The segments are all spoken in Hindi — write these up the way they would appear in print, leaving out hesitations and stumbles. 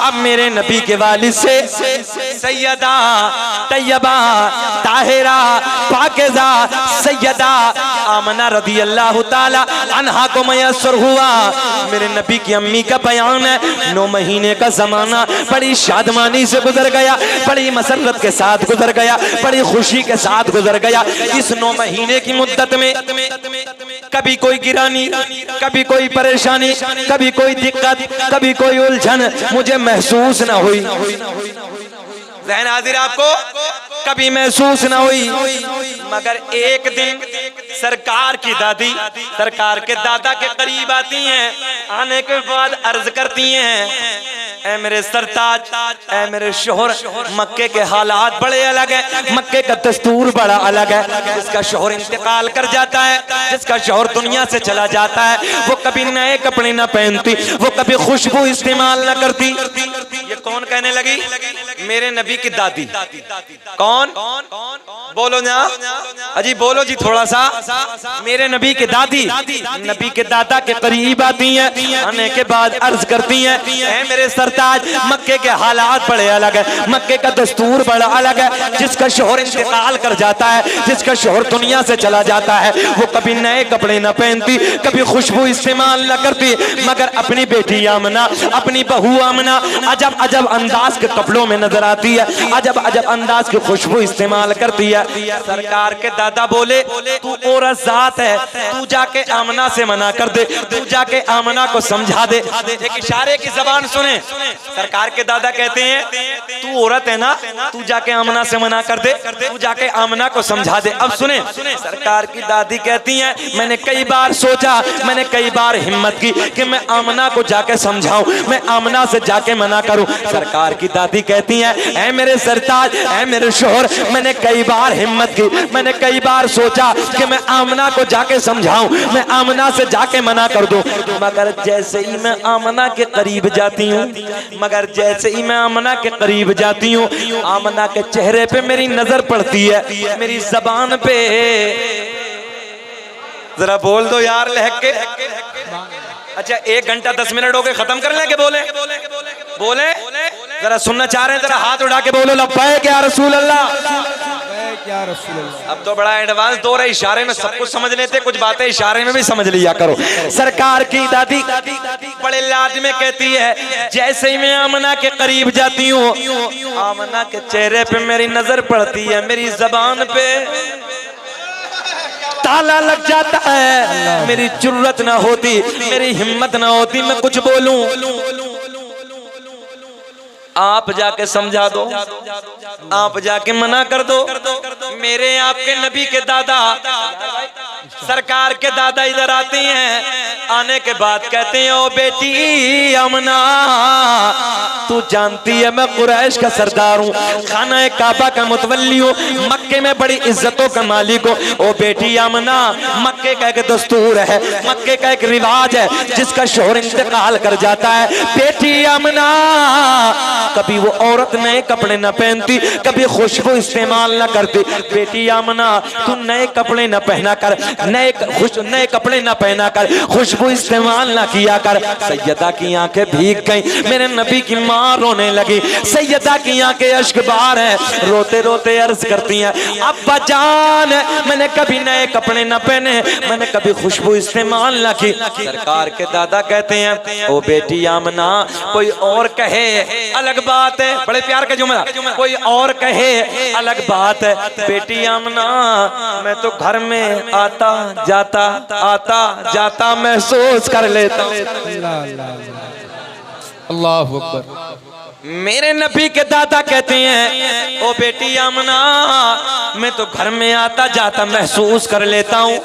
अब मेरे नबी के वालिद से सैयदा तैयबा ताहिरा पाकिज़ा सैयदा आमना रदी अल्लाह ताला अन्हा को मयस्सर हुआ। मेरे नबी की अम्मी का बयान है 9 महीने का जमाना बड़ी शादमानी से गुजर गया, बड़ी मसरत के साथ गुजर गया, बड़ी खुशी के साथ गुजर गया। इस 9 महीने की मुद्दत में कभी कोई गिरानी, कभी कोई परेशानी, कभी कोई दिक्कत, कभी कोई उलझन मुझे महसूस ना हुई। ज़हन हाजिर आपको कभी महसूस ना हुई। मगर एक दिन सरकार की दादी सरकार के दादा के करीब आती हैं, आने के बाद अर्ज करती हैं, ऐ मेरे सरताज, ऐ मेरे शोहर, मक्के के हालात बड़े अलग है, मक्के का दस्तूर बड़ा अलग है। जिसका शोहर इंतकाल कर जाता है, जिसका शोहर दुनिया से चला जाता है, वो कभी नए कपड़े ना पहनती, वो कभी खुशबू इस्तेमाल ना करती। ये कौन कहने लगी? मेरे नबी की दादी। कौन? बोलो ना अजी, बोलो जी थोड़ा सा। मेरे नबी के दादी नबी के दादा के करीब आती हैं, आने के बाद अर्ज करती हैं, ऐ मेरे सरताज, मक्के के हालात बड़े अलग है, मक्के का दस्तूर बड़ा अलग है। जिसका शोहर इंतकाल कर जाता है, जिसका शोहर दुनिया से चला जाता है, वो कभी नए कपड़े न पहनती, कभी खुशबू इस्तेमाल न करती, मगर अपनी बेटी आमना, अपनी बहू आमना अजब अजब अंदाज के कपड़ों में नजर आती है, अजब अजब अंदाज की खुशबू इस्तेमाल करती है। सरकार के दादा बोले, तू औरत जात है, तू जाके आमना से मना कर दे, तू जाके आमना को समझा दे। एक इशारे की जबान सुने, सरकार के दादा कहते हैं, तू औरत है ना, तू जाके आमना से मना कर दे, तू जाके आमना को समझा दे। अब सुने, सरकार की दादी कहती हैं, मैंने कई बार सोचा, मैंने कई बार हिम्मत की कि मैं आमना को जाके समझाऊं, मैं आमना से जाके मना करूं। सरकार की दादी कहती हैं, ऐ मेरे सरताज, ऐ मेरे शोहर, मैंने कई बार हिम्मत की, मैंने कई बार सोचा कि मैं आमना को जाके समझाऊं, मैं आमना से जाके मना कर दूं, मगर जैसे ही मैं आमना के करीब जाती हूँ, मगर जैसे ही मैं आमना के करीब जाती हूँ, आमना के चेहरे पे मेरी नजर पड़ती है, मेरी जबान पे। जरा बोल दो यार लहक के। अच्छा 1 घंटा 10 मिनट हो गए, खत्म कर लें के बोले? बोले जरा सुनना चाह रहे हैं, जरा हाथ उठा के बोलो लब्बैक या रसूल अल्लाह। अब तो बड़ा एडवांस दौर है, इशारे में सब कुछ समझ लेते, कुछ बातें इशारे में भी समझ लिया करो। सरकार की दादी बड़े लाड में कहती है, जैसे ही मैं आमना के करीब जाती हूँ, आमना के चेहरे पे मेरी नजर पड़ती है, मेरी जबान पे ताला लग जाता है, मेरी जुर्रत ना होती, मेरी हिम्मत ना होती मैं कुछ बोलूं। आप जाके समझा दो, आप जाके मना कर दो। मेरे आपके नबी के दादा सरकार के दादा इधर आते हैं, आने के बाद कहते हैं, ओ बेटी आमना, तू जानती है मैं कुरैश का सरदार हूँ, खाना काबा का मुतवल्ली हूँ, मक्के में बड़ी इज्जतों का मालिक हूँ। ओ बेटी आमना, मक्के का एक दस्तूर है, मक्के का एक रिवाज है, जिसका शोहर इंतकाल कर जाता है, बेटी आमना कभी वो औरत नए कपड़े न पहनती, कभी खुशबू इस्तेमाल न करती। बेटी आमना तू नए कपड़े न पहना कर, नए कपड़े न पहना कर, खुशबू इस्तेमाल न किया कर। सैयदा की आंखें भीग गई, मेरे नबी की माँ रोने लगी, सैयदा की आंखें अश्क बहार हैं, रोते रोते अर्ज करती हैं, अब्बा जान मैंने कभी नए कपड़े न पहने, मैंने कभी खुशबू इस्तेमाल न की। सरकार के दादा कहते हैं, ओ बेटी आमना कोई और कहे अलग बात है, बड़े प्यार का जुमला, कोई और कहे अलग बात है, बेटी आमना मैं तो घर में आता जाता महसूस कर लेता हूँ। अल्लाहु अकबर। मेरे नबी के दादा कहते हैं, ओ बेटी आमना मैं तो घर में आता जाता महसूस कर लेता हूँ,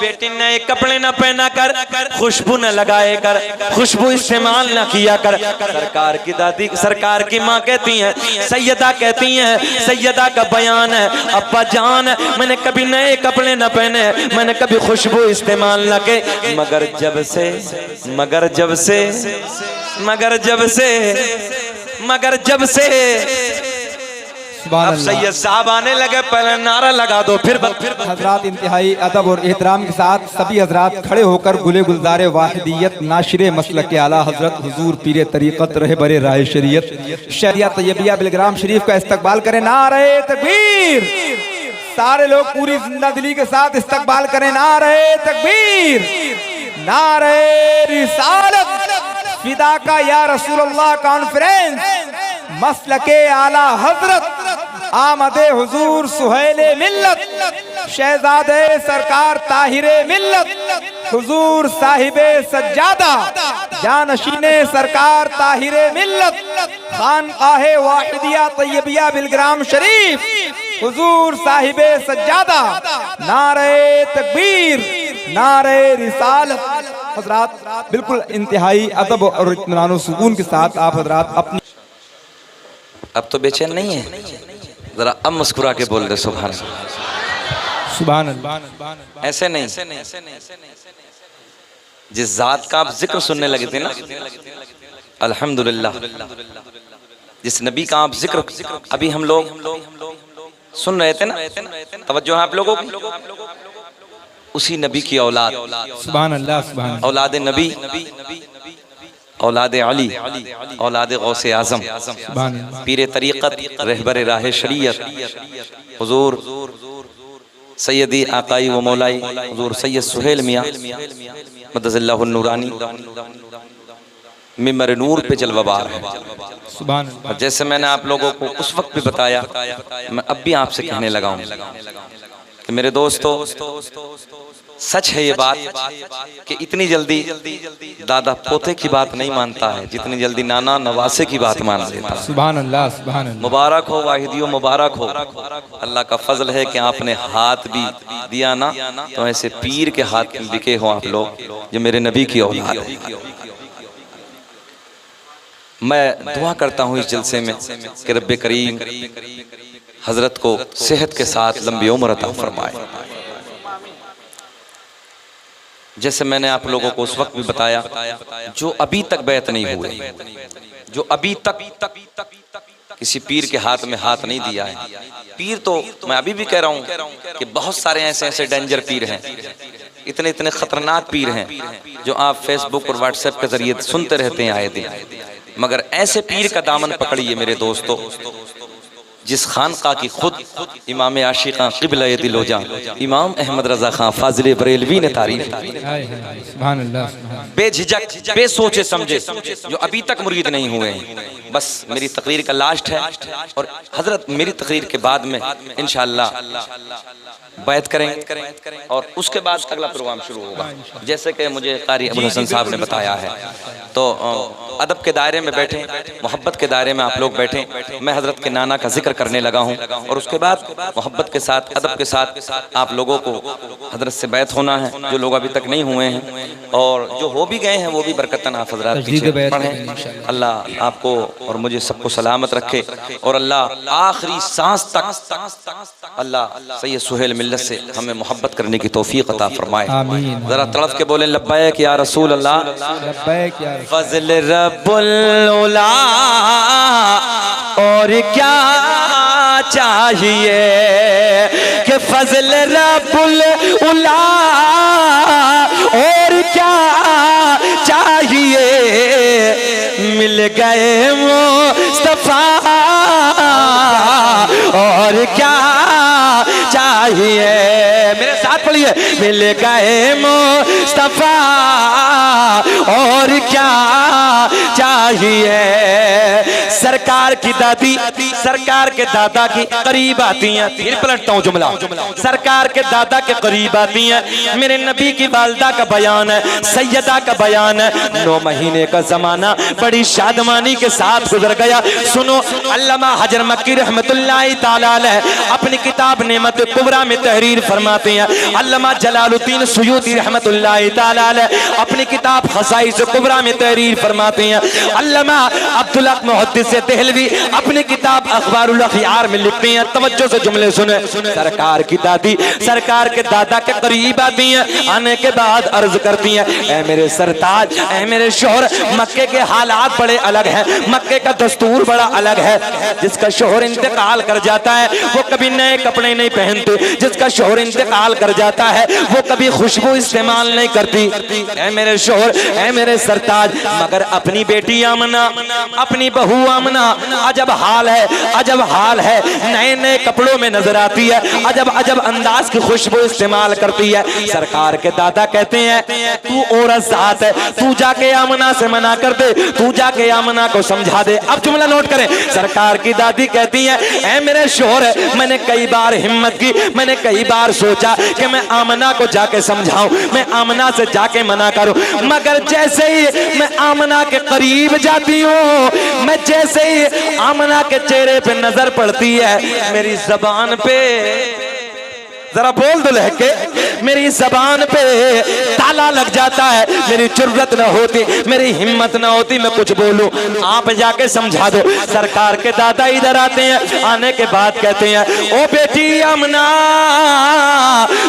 बेटी नए कपड़े न पहना कर, खुशबू न लगाए कर, खुशबू इस्तेमाल न किया कर। सरकार की दादी, सरकार की माँ कहती हैं, सैयदा कहती हैं, सैयदा का बयान है, अब्बा जान मैंने कभी नए कपड़े न पहने, मैंने कभी खुशबू इस्तेमाल न की, मगर जब से अब सैयद साहब आने लगे, पहले नारा लगा दो फिर हजरात इंतहाई अदब और एहतराम के साथ सभी हजरात खड़े होकर गुले गुलजार वाहिदियत नाशिर मसलक के आला हजरत हुजूर पीर तरीक़त रहबर राह शरीयत शरिया तैयबिया बिलग्राम शरीफ का इस्तकबाल करें। नारे तकबीर। सारे लोग पूरी जिंदा दिली के साथ इस्तकबाल करें। नारे तकबीर, नारे रिसालत, फिदा का या रसूलुल्लाह कॉन्फ्रेंस, मसलके आला हजरत आमदे हुजूर सुहेले मिल्लत, शहजादे सरकार ताहिरे मिल्लत, हुजूर साहिबे सज्जादा, जानशीने सरकार ताहिरे मिल्लत, खानकाहे वाहिदिया तैयबिया बिलग्राम शरीफ, हुजूर साहिबे सज्जादा, नारे तकबीर, नारे रिसालत। हजरात बिल्कुल इंतहाई अदब और इत्मीनान सुकून के साथ आप हजरात अपनी। अब तो बेचैन नहीं है, जरा अब मुस्कुरा के बोल दे सुभान सुभान अल्लाह। ऐसे नहीं, जिस जात का आप जिक्र सुनने लगे थे ना, अल्हम्दुलिल्लाह, जिस नबी का आप जिक्र अभी हम लोग सुन रहे थे ना, तवज्जो है आप लोगों की, उसी नबी की औलाद, सुभान अल्लाह, सुभान औलाद नबी, औलाद अली, औलाद गौसे आजम, पीर तरीक़त रहबर राह शरीयत हुजूर सैयदी आकाई व मौलाई हुजूर सैयद सुहेल मियां मदज़िल्लाहुन नूरानी मिंबर नूर पे जलवाबार है। सुभान अल्लाह। जैसे मैंने आप लोगों को उस वक्त भी बताया, मैं अब भी आपसे कहने लगा हूं कि मेरे दोस्तों, सच है ये बात कि इतनी जल्दी दादा पोते की बात नहीं मानता है जितनी जल्दी नाना नवासे की बात मान लेता है। सुभान अल्लाह, सुभान अल्लाह। मुबारक हो वाहिदियों, मुबारक हो। अल्लाह का फजल है कि आपने हाथ भी दिया ना, तो ऐसे पीर के हाथ में बिके हो आप लोग जो मेरे नबी की औलाद है। मैं दुआ करता हूँ इस जलसे में कि रब्बे करीम हजरत को सेहत के साथ लंबी उम्र अता फरमाए। जैसे मैंने आप लोगों को उस वक्त भी बताया, जो अभी तक बैत नहीं हुए, जो अभी तक किसी पीर के हाथ में हाथ नहीं दिया है, पीर तो मैं अभी भी कह रहा हूँ कि बहुत सारे ऐसे ऐसे डेंजर पीर हैं, इतने इतने खतरनाक पीर हैं जो आप फेसबुक और व्हाट्सएप के जरिए सुनते रहते हैं आए दिन, मगर ऐसे पीर का दामन पकड़िए मेरे दोस्तों, जिस खानका की खुद इमाम आशिक़ां क़िबला दिलोजा इमाम अहमद रज़ा खां फाज़िल बरेलवी ने तारीफ की। बेझिझक बेसोचे समझे जो अभी तक मुरीद नहीं हुए हैं। बस मेरी तकरीर का लास्ट है और हजरत मेरी तकरीर के बाद में इंशाअल्लाह बैत करेंगे और उसके बाद अगला प्रोग्राम शुरू होगा। जैसे कि मुझे कारी अबुल हसन साहब ने बताया है, तो अदब के दायरे में बैठे, मोहब्बत के दायरे में आप लोग बैठे, मैं हजरत के नाना का जिक्र करने लगा हूँ और उसके बाद मोहब्बत के साथ अदब के साथ आप लोगों को हजरत से बैत होना है, जो लोग अभी तक नहीं हुए हैं और जो हो भी गए हैं वो भी बरकतन आप हजरात पीछे पढ़ें। अल्लाह आपको और मुझे सबको सलामत रखे और अल्लाह आखिरी सांस तक अल्लाह सैयद सुहेल मिल्लत से हमें मोहब्बत करने की तौफीक अता फरमाए। जरा तड़प के बोले लब्बैक या रसूल अल्लाह, लब्बैक या फज़ल रब्बुल उला और क्या चाहिए कि फज़ल रब्बुल उला और क्या चाहिए, मिल गए मुस्तफा और क्या चाहिए। मेरे साथ पढ़िए, मिल गए मुस्तफा और क्या चाहिए। सरकार की दादी सरकार के दादा के करीब आती हैं, फिर पलटता हूँ जुमला, सरकार के दादा के करीब आती हैं। मेरे नबी की वालदा का बयान है, सैयदा का बयान है, 9 महीने का जमाना बड़ी शादमानी के साथ गुजर गया। सुनो, अल्लामा हजर मक्की रहमतुल्लाहि ताला अलैह अपनी किताब नेमत कुबरा में तहरीर फरमाते हैं। अल्लामा जलालुद्दीन सुयूती रहमतुल्लाहि ताला अलैह अपनी किताब खसाइस कुबरा में तहरीर फरमाते हैं। अल्लामा अब्दुल हक मुहद्दिस देहलवी अपनी किताब अखबारुल अखयार में लिखते हैं, तवज्जो से जुमले सुने। सरकार की दादी सरकार के दादा के करीब आती हैं, आने के बाद अर्ज करती हैं, ऐ मेरे सरताज, ऐ मेरे शोहर, मक्के के हालात बड़े अलग हैं, मक्के का दस्तूर बड़ा अलग है। जिसका शोहर इंतकाल कर जाता है वो कभी नए कपड़े नहीं पहनते, जिसका शोहर इंतकाल कर जाता है वो कभी खुशबू इस्तेमाल नहीं करती। ऐ मेरे शोहर, ऐ मेरे सरताज, मगर अपनी बेटी आमना, अपनी बहू आमना अजब हाल है, अजब हाल है, नए नए कपड़ों में नजर आती है, अजब अजब अंदाज की खुशबू इस्तेमाल करती है। सरकार के दादा कहते हैं, तू औरत जात है, तू जाके आमना से मना कर दे, तू जाके आमना को समझा दे। अब जुमला नोट करें, सरकार की दादी कहती है, ऐ मेरे शोहर, मैंने कई बार हिम्मत की, मैंने कई बार सोचा कि मैं आमना को जाके समझाऊं, मैं आमना से जाके मना करूं, मगर जैसे ही मैं आमना के करीब जाती हूँ, मैं जैसे ही आमना के चेहरे पे नजर पड़ती है, मेरी जबान पे, जरा बोल दो लहके, मेरी जबान पे ताला लग जाता है, मेरी जुर्रत न होती, मेरी हिम्मत न होती मैं कुछ बोलूं, आप जाके समझा दो। सरकार के दादा इधर आते हैं, आने के बाद कहते हैं, ओ बेटी आमना,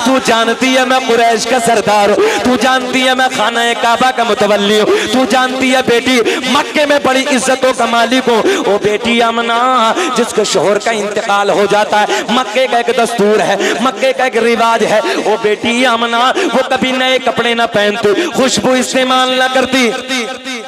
तू जानती है मैं कुरैश का सरदार हूँ, तू जानती है मैं खाना काबा का मुतवल्ली हूँ, तू जानती है बेटी मक्के में बड़ी इज्जतों का मालिक हूँ। ओ बेटी आमना, जिसके शोहर का इंतकाल हो जाता है, मक्के का एक दस्तूर है, मक्के का एक रिवाज है, वो बेटी आमना वो कभी नए कपड़े ना पहनती, खुशबू इस्तेमाल ना करती।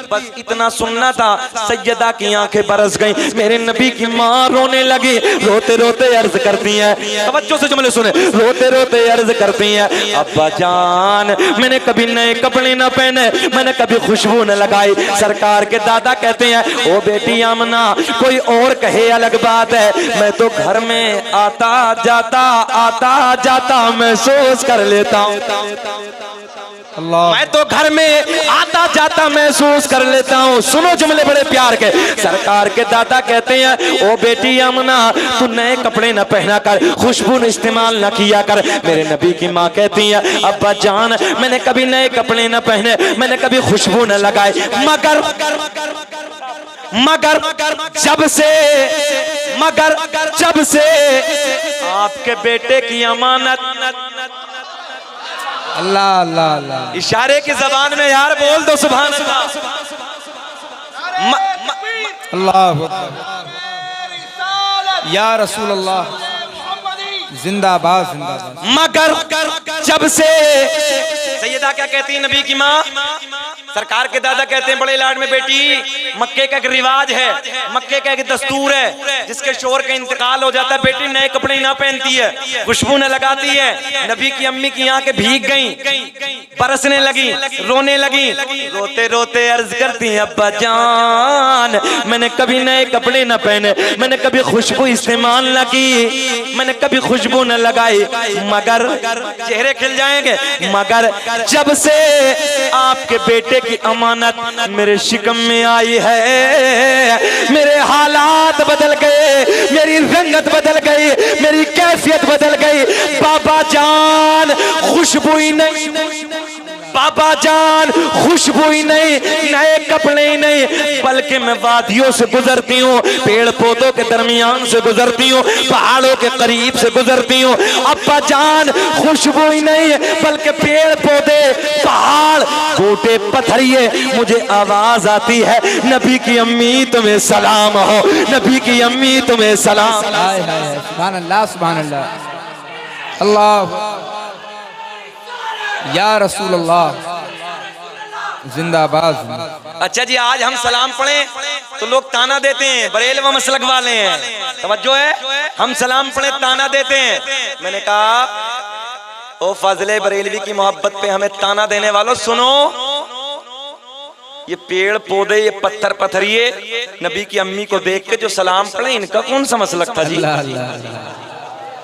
बस इतना सुनना था, सैयदा की आंखें बरस गईं, मेरे नबी की माँ रोने लगी, रोते रोते अर्ज करती हैं, तवज्जो से जुमले सुने, रोते रोते अर्ज करती हैं, अब्बा जान, मैंने कभी नए कपड़े ना पहने, मैंने कभी खुशबू न लगाई। सरकार के दादा कहते हैं, ओ बेटी आमना, कोई और कहे अलग बात है, मैं तो घर में आता जाता महसूस कर लेता हूँ, मैं तो घर में आता जाता महसूस कर लेता हूँ। सुनो जुमले बड़े प्यार के, सरकार के दादा कहते हैं, ओ बेटी आमना, तू नए कपड़े न पहना कर, खुशबू न इस्तेमाल न किया कर। मेरे नबी की माँ कहती है, अब्बा जान, मैंने कभी नए कपड़े न पहने, मैंने कभी खुशबू न लगाई, मगर जब से आपके बेटे की अमानत, अल्लाह अल्लाह अल्लाह, इशारे की जबान में यार बोल दो सुभान अल्लाह, अल्लाह या रसूल अल्लाह, जिंदाबाद जिंदाबाद। मगर जब से, सैयदा क्या कहती है नबी की माँ, सरकार के दादा कहते हैं बड़े लाड में, बेटी मक्के का एक रिवाज है, मक्के का एक दस्तूर है, जिसके शोहर का इंतकाल हो जाता है, बेटी नए कपड़े ना पहनती है, खुशबू न लगाती है। नबी की अम्मी की आंखें भीग गईं, बरसने लगी, रोने लगी, रोते रोते अर्ज करती हैं, अब्बा जान, मैंने कभी नए कपड़े न पहने, मैंने कभी खुशबू इस्तेमाल न की, मैंने कभी खुशबू न लगाई, मगर चेहरे खिल जाएंगे, मगर जब से आपके बेटे की अमानत मेरे शिकम में आई है, मेरे हालात बदल गए, मेरी रंगत बदल गई, मेरी कैफियत बदल गई। बाबा जान खुशबू ही नहीं, बाबा जान खुशबू ही नहीं, नए कपड़े ही नहीं, बल्कि मैं वादियों से गुजरती हूँ, पेड़ पौधों के दरमियान से गुजरती हूँ, पहाड़ों के करीब से गुजरती हूँ। अब्बा जान खुशबू ही नहीं, बल्कि पेड़ पौधे, पहाड़, बूटे, पत्थरिए, मुझे आवाज आती है, नबी की अम्मी तुम्हें सलाम हो, नबी की अम्मी तुम्हें सलाम। सुभान अल्लाह सुभान अल्लाह, अल्लाह या रसूल अल्लाह, जिंदाबाद। अच्छा जी, आज हम सलाम पढ़ें तो लोग ताना देते हैं, बरेलवा मसलक वाले हैं, तवज्जो है, हम सलाम पढ़े ताना देते हैं। मैंने कहा, ओ फजले बरेलवी की मोहब्बत पे हमें ताना देने वालों, सुनो, ये पेड़ पौधे, ये पत्थर पत्थरिए, नबी की अम्मी को देख के जो सलाम पढ़े, इनका कौन सा मसलक था जी?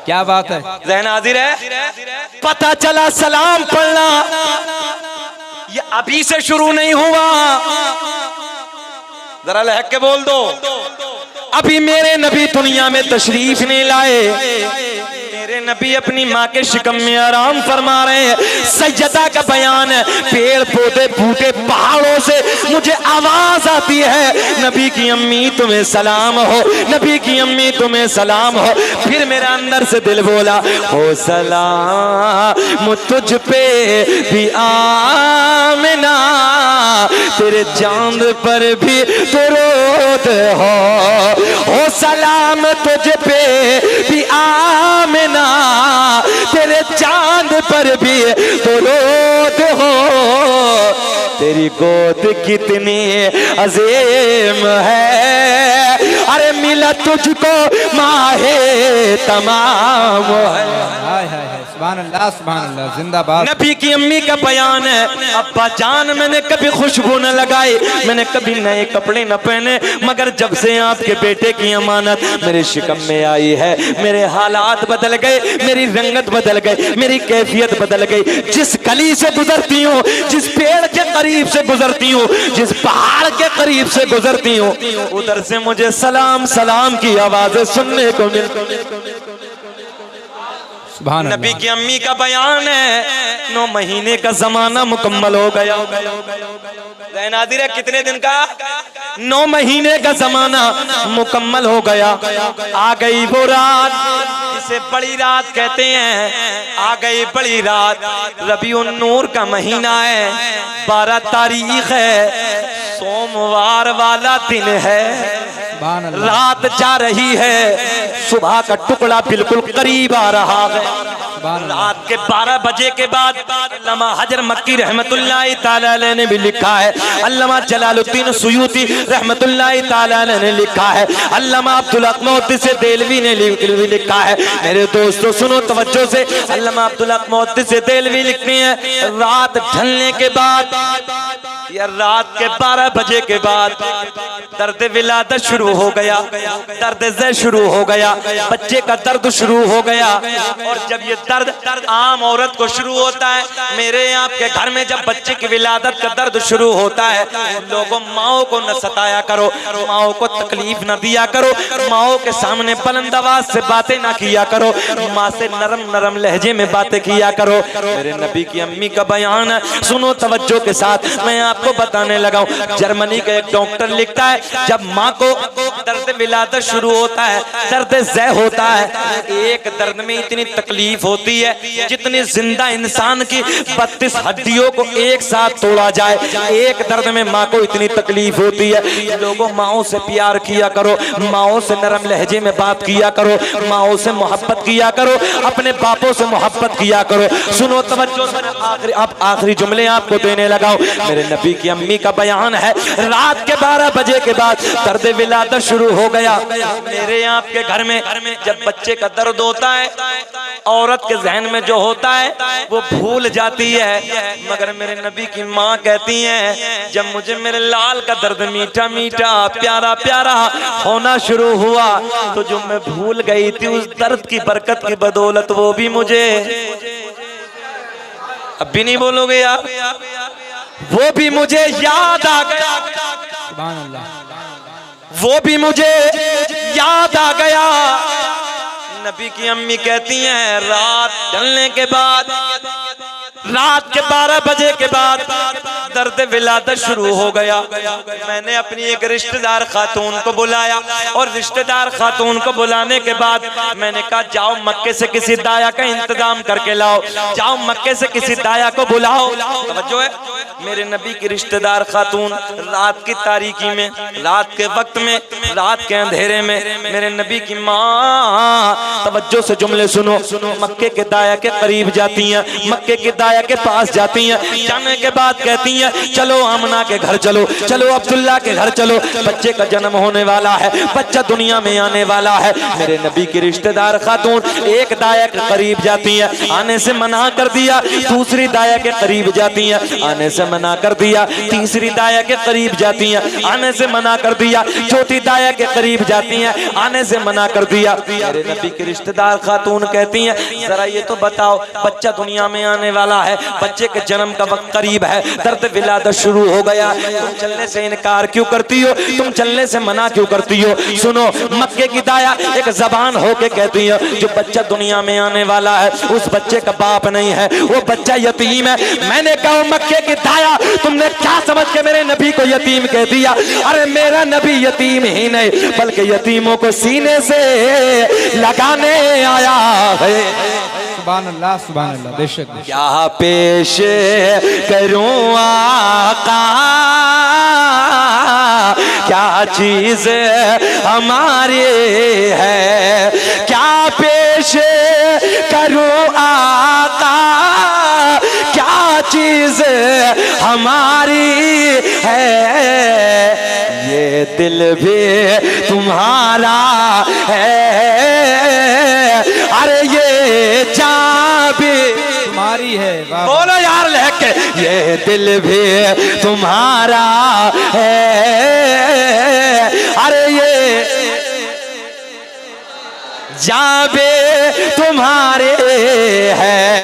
क्या बात है, ज़हन हाजिर है? पता चला सलाम पढ़ना ये अभी से शुरू नहीं हुआ, जरा लहक के बोल दो, अभी मेरे नबी दुनिया में तशरीफ नहीं लाए, मेरे मेरे नबी अपनी माँ के शिकम में आराम फरमा रहे हैं। सैयदा का बयान है, पेड़ पौधे बूटे पहाड़ों से मुझे आवाज आती है, नबी की अम्मी तुम्हें सलाम हो, नबी की अम्मी तुम्हें सलाम हो। फिर मेरा अंदर से दिल बोला, हो सलाम तुझ पे भी आमिना, तेरे चांद पर भी दुरूद हो सलाम तुझ पे भी आमिना, तेरे चांद पर भी दुरूद हो। तेरी गोद कितनी अजीम है, अरे मिला तुझको माहे तमाम है। सुभान अल्लाह जिंदाबाद। नबी की अम्मी का बयान है, अब्बा जान मैंने कभी खुशबू न लगाई, मैंने कभी नए कपड़े न पहने, मगर जब से आपके बेटे की अमानत मेरे शिकम में आई है, मेरे हालात बदल गए, मेरी रंगत बदल गई, मेरी कैफियत बदल गई। जिस गली से गुजरती हूँ, जिस पेड़ के करीब से गुजरती हूँ, जिस पहाड़ के करीब से गुजरती हूँ, उधर से मुझे सलाम सलाम की आवाजें सुनने को मिलती। नबी की अम्मी का बयान है, 9 महीने का जमाना मुकम्मल हो गया। नादिर कितने दिन का? 9 महीने का जमाना मुकम्मल हो गया। आ गई वो रात जिसे बड़ी रात कहते हैं, आ गई बड़ी रात। रबीउन नूर का महीना है, 12 तारीख है, सोमवार वाला दिन है। रात जा रही है, सुबह का टुकड़ा बिल्कुल करीब आ रहा है। रात के 12 बजे के बाद अल्लामा हजर मक्की रहमतुल्लाहि ताला अलैह ने भी लिखा है, अल्लामा जलालुद्दीन सुयूती रहमतुल्लाहि ताला अलैह ने लिखा है, अल्लामा अब्दुल हक मुहद्दिस देलवी ने भी लिखा है। मेरे दोस्तों सुनो तवज्जो से, अल्लामा अब्दुल हक मुहद्दिस देलवी लिखते हैं, रात ढलने के बाद या रात के 12 बजे के बाद दर्द विलादत शुरू हो गया, दर्द ज़े शुरू हो गया, बच्चे का दर्द शुरू हो गया। और जब ये दर्द आम औरत को शुरू होता है, मेरे आपके घर में जब बच्चे की विलादत का दर्द शुरू होता है, लोगों माओ को न सताया करो, माओ को तकलीफ न दिया करो, माओ के सामने बुलंद आवाज से बातें ना किया करो, माँ से नरम नरम लहजे में बातें किया करो। मेरे नबी की अम्मी का बयान है, सुनो तवज्जो के साथ, मैं आपको बताने लगा हूं। जर्मनी का एक डॉक्टर लिखता है, जब माँ को दर्द विलादत शुरू होता है, दर्द ज़े होता है, एक दर्द में इतनी तकलीफ होती है जितनी जिंदा इंसान की 32 हड्डियों को एक साथ तोड़ा जाए, एक दर्द में माँ को इतनी तकलीफ होती है। लोगों माओ से प्यार किया करो, माओ से नरम लहजे में बात किया करो, माओ से मोहब्बत किया करो, अपने बापों से मोहब्बत किया करो। सुनो तवज्जो से, आखिरी जुमले आपको देने लगा हूं। मेरे नबी की अम्मी का बयान है, रात के 12 बजे के बाद दर्द विलादत शुरू हो गया। मेरे आपके घर में जब बच्चे का दर्द होता है, औरत के जहन में जो होता है वो भूल जाती है, मगर मेरे नबी की माँ कहती हैं, जब मुझे मेरे लाल का दर्द मीठा मीठा प्यारा प्यारा होना शुरू हुआ, तो जो मैं भूल गई थी उस दर्द की बरकत की बदौलत वो भी मुझे, अब भी नहीं बोलोगे यार, वो भी मुझे याद आ गया, वो भी मुझे याद आ गया। नबी की अम्मी कहती हैं, रात ढलने के बाद, रात के 12 बजे के बाद दर्द विलादत शुरू हो गया। मैंने अपनी एक रिश्तेदार खातून को बुलाया, और रिश्तेदार खातून को बुलाने के बाद मैंने कहा, जाओ मक्के से किसी दाया का इंतजाम करके लाओ, जाओ मक्के से किसी दाया को बुलाओ। तवज्जो है, मेरे नबी की रिश्तेदार खातून रात की तारीकी में, रात के वक्त में, रात के अंधेरे में मेरे नबी की माँ, तवज्जो से जुमले सुनो, मक्के के दाया के करीब जाती हैं, मक्के के दाया के पास जाती हैं, जाने के बाद कहती हैं, चलो आमना के घर चलो, चलो अब्दुल्ला के घर चलो, बच्चे का जन्म होने वाला है, बच्चा दुनिया में आने वाला है। मेरे नबी की रिश्तेदार खातून एक दाया के करीब जाती हैं, आने से मना कर दिया, दूसरी दाया के करीब जाती हैं, आने से मना कर दिया, तीसरी दाया के करीब जाती हैं, आने से मना कर दिया, चौथी दाया के करीब जाती हैं, आने से मना कर दिया। मेरे नबी के रिश्तेदार खातून कहती हैं, जरा ये तो बताओ, बच्चा दुनिया में आने वाला है, बच्चे के जन्म का वक्त करीब है, दर्द विलादत शुरू हो गया, तुम चलने से इनकार क्यों करती हो, तुम चलने से मना क्यों करती हो? सुनो, मक्के की दाया एक जबान होके कहती है, जो बच्चा दुनिया में आने वाला है उस बच्चे का बाप नहीं है, वो बच्चा यतीम है। मैंने कहा मक्के की दाया, तुमने क्या समझ के मेरे नबी को यतीम कह दिया? अरे मेरा नबी यतीम ही नहीं बल्कि यतीमों को सीने से लगाने आया है। सुभान अल्लाह बेशक। क्या पेश करूं आका, क्या चीज हमारी है, क्या पेश करूं आका, क्या चीज हमारी है, ये दिल भी तुम्हारा है, अरे ये जान भी तुम्हारी है। बोलो यार लहके, ये दिल भी तुम्हारा है, अरे ये जान भी तुम्हारे है।